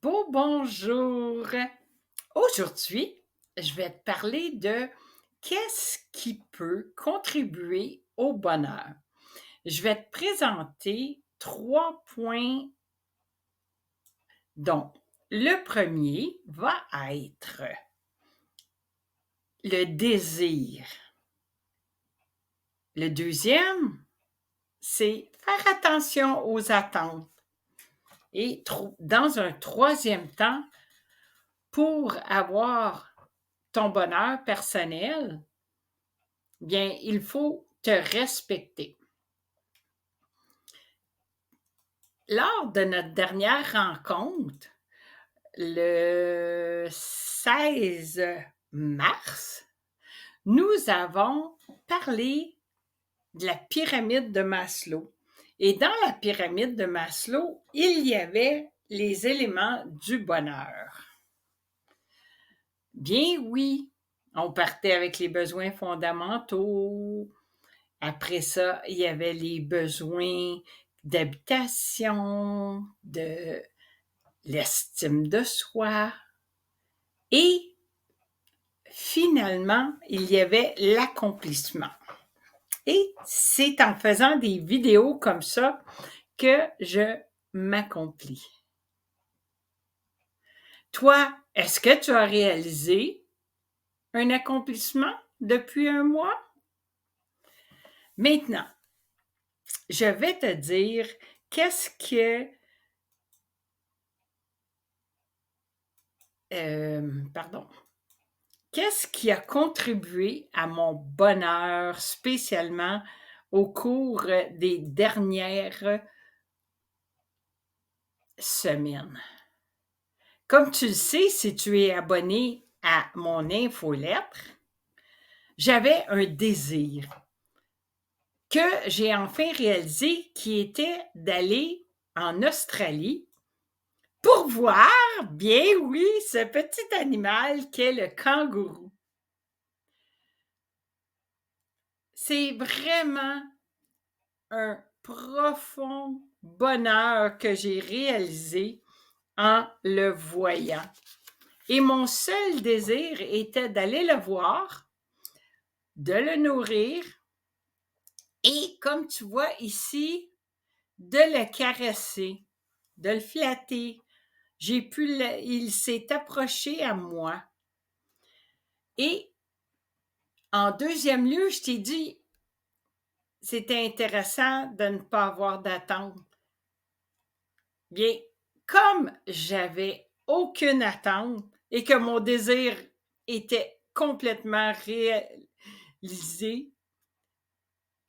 Bonjour. Aujourd'hui, je vais te parler de qu'est-ce qui peut contribuer au bonheur. Je vais te présenter 3 points dont le premier va être le désir. Le deuxième, c'est faire attention aux attentes. Et dans un troisième temps, pour avoir ton bonheur personnel, bien, il faut te respecter. Lors de notre dernière rencontre, le 16 mars, nous avons parlé de la pyramide de Maslow. Et dans la pyramide de Maslow, il y avait les éléments du bonheur. Bien oui, on partait avec les besoins fondamentaux. Après ça, il y avait les besoins d'habitation, de l'estime de soi. Et finalement, il y avait l'accomplissement. Et c'est en faisant des vidéos comme ça que je m'accomplis. Toi, est-ce que tu as réalisé un accomplissement depuis un mois? Maintenant, je vais te dire qu'est-ce que pardon. Qu'est-ce qui a contribué à mon bonheur spécialement au cours des dernières semaines? Comme tu le sais, si tu es abonné à mon infolettre, j'avais un désir que j'ai enfin réalisé qui était d'aller en Australie pour voir, bien oui, ce petit animal qu'est le kangourou. C'est vraiment un profond bonheur que j'ai réalisé en le voyant. Et mon seul désir était d'aller le voir, de le nourrir et, comme tu vois ici, de le caresser, de le flatter. Il s'est approché à moi. Et en deuxième lieu, je t'ai dit, c'était intéressant de ne pas avoir d'attente. Bien, comme j'avais aucune attente et que mon désir était complètement réalisé,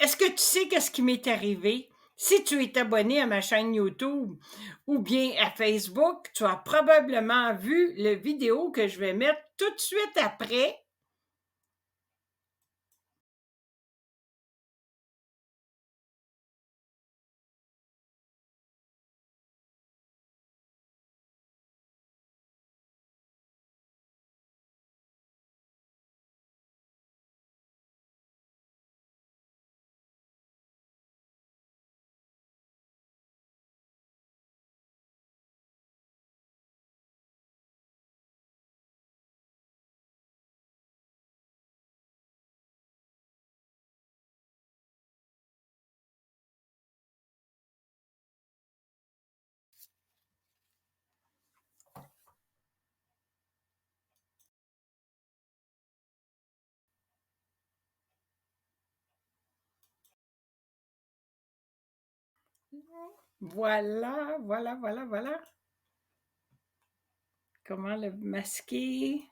est-ce que tu sais qu'est-ce qui m'est arrivé? Si tu es abonné à ma chaîne YouTube ou bien à Facebook, tu as probablement vu la vidéo que je vais mettre tout de suite après. Voilà, voilà, voilà, voilà. Comment le masquer?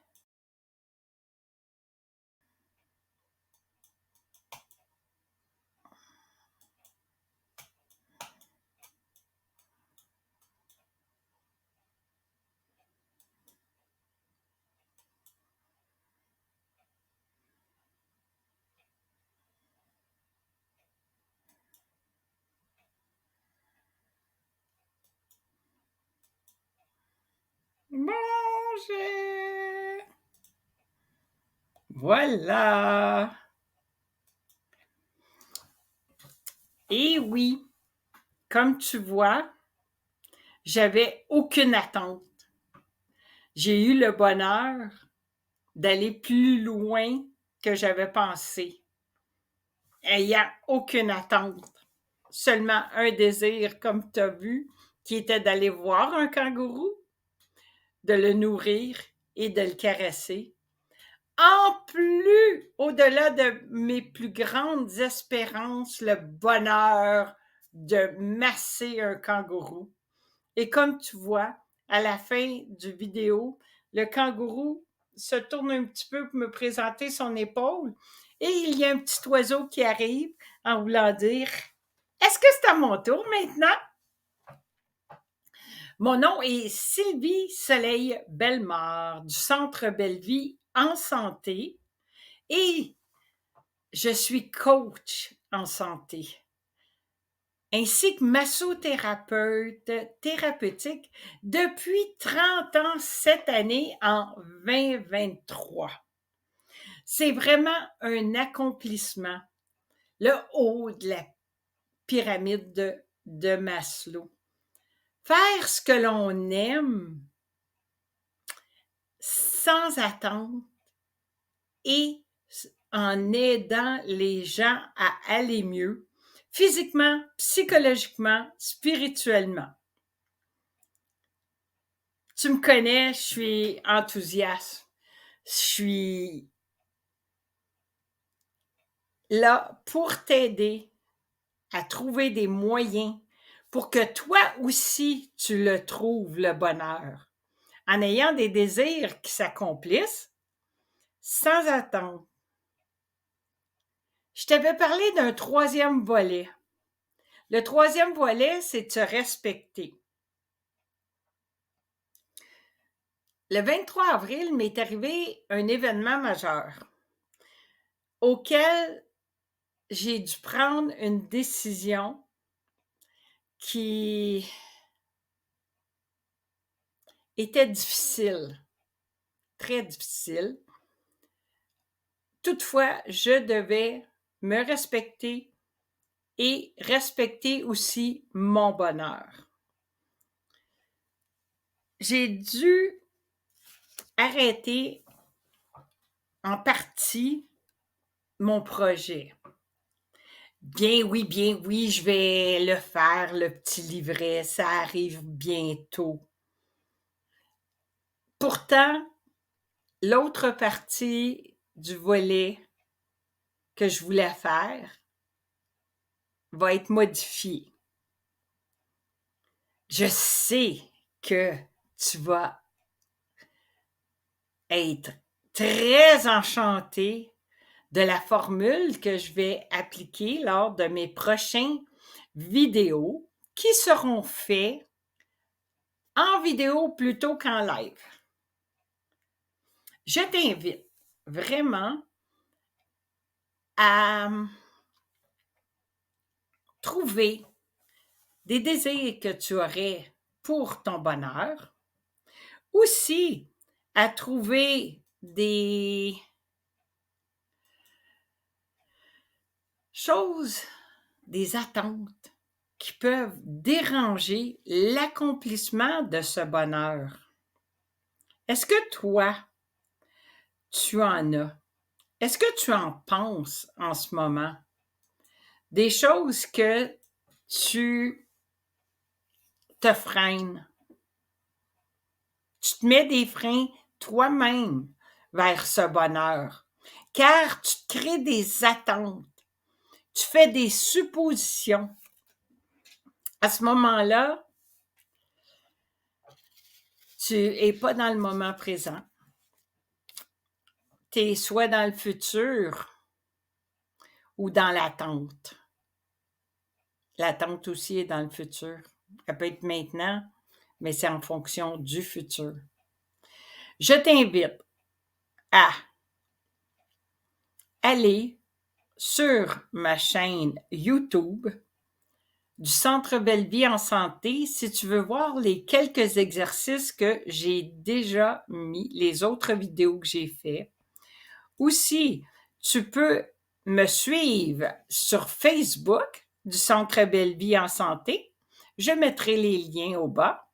Manger. Voilà. Et oui, comme tu vois, j'avais aucune attente. j'ai eu le bonheur d'aller plus loin que j'avais pensé, ayant aucune attente, seulement un désir, comme tu as vu, qui était d'aller voir un kangourou, de le nourrir et de le caresser. En plus, au-delà de mes plus grandes espérances, le bonheur de masser un kangourou. Et comme tu vois, à la fin du vidéo, le kangourou se tourne un petit peu pour me présenter son épaule et il y a un petit oiseau qui arrive en voulant dire « Est-ce que c'est à mon tour maintenant? » Mon nom est Sylvie Soleil Bellemare du Centre Belle-Vie en santé et je suis coach en santé ainsi que massothérapeute thérapeutique depuis 30 ans cette année en 2023. C'est vraiment un accomplissement, le haut de la pyramide de Maslow. Faire ce que l'on aime sans attendre et en aidant les gens à aller mieux, physiquement, psychologiquement, spirituellement. Tu me connais, je suis enthousiaste. Je suis là pour t'aider à trouver des moyens pour que toi aussi tu le trouves, le bonheur, en ayant des désirs qui s'accomplissent sans attendre. Je t'avais parlé d'un troisième volet. Le troisième volet, c'est de se respecter. Le 23 avril m'est arrivé un événement majeur auquel j'ai dû prendre une décision qui était difficile, très difficile. Toutefois, je devais me respecter et respecter aussi mon bonheur. J'ai dû arrêter en partie mon projet. Bien oui, je vais le faire, le petit livret, ça arrive bientôt. Pourtant, l'autre partie du volet que je voulais faire va être modifiée. Je sais que tu vas être très enchanté de la formule que je vais appliquer lors de mes prochaines vidéos qui seront faites en vidéo plutôt qu'en live. Je t'invite vraiment à trouver des désirs que tu aurais pour ton bonheur, aussi à trouver des choses, des attentes qui peuvent déranger l'accomplissement de ce bonheur. Est-ce que toi, tu en as? Est-ce que tu en penses en ce moment? Des choses que tu te freines. Tu te mets des freins toi-même vers ce bonheur, car tu te crées des attentes. Tu fais des suppositions. À ce moment-là, tu n'es pas dans le moment présent. Tu es soit dans le futur ou dans l'attente. L'attente aussi est dans le futur. Elle peut être maintenant, mais c'est en fonction du futur. Je t'invite à aller sur ma chaîne YouTube du Centre Belle-Vie en santé si tu veux voir les quelques exercices que j'ai déjà mis, les autres vidéos que j'ai faites. Aussi, tu peux me suivre sur Facebook du Centre Belle-Vie en santé. Je mettrai les liens au bas.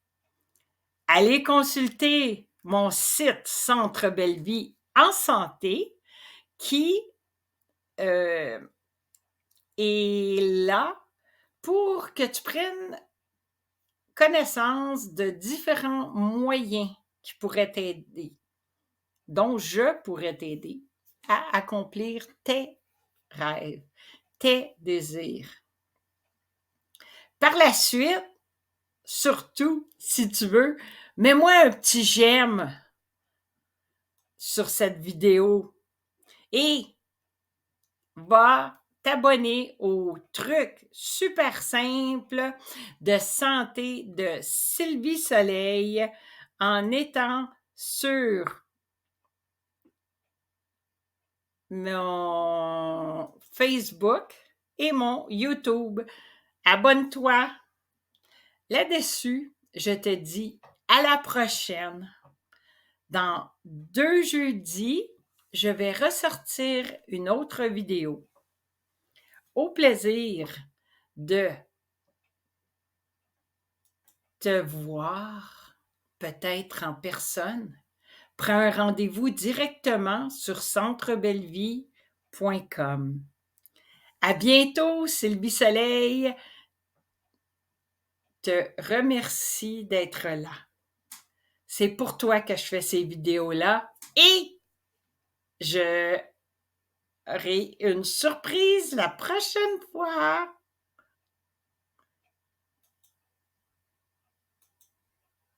Allez consulter mon site Centre Belle-Vie en santé qui est là pour que tu prennes connaissance de différents moyens qui pourraient t'aider, dont je pourrais t'aider à accomplir tes rêves, tes désirs. Par la suite, surtout, si tu veux, mets-moi un petit j'aime sur cette vidéo et va t'abonner au truc super simple de santé de Sylvie Soleil en étant sur mon Facebook et mon YouTube. Abonne-toi. Là-dessus, je te dis à la prochaine. Dans 2 jeudis, je vais ressortir une autre vidéo. Au plaisir de te voir, peut-être en personne. Prends un rendez-vous directement sur centrebellevie.com. À bientôt, Sylvie Soleil. Te remercie d'être là. C'est pour toi que je fais ces vidéos-là et je aurai une surprise la prochaine fois.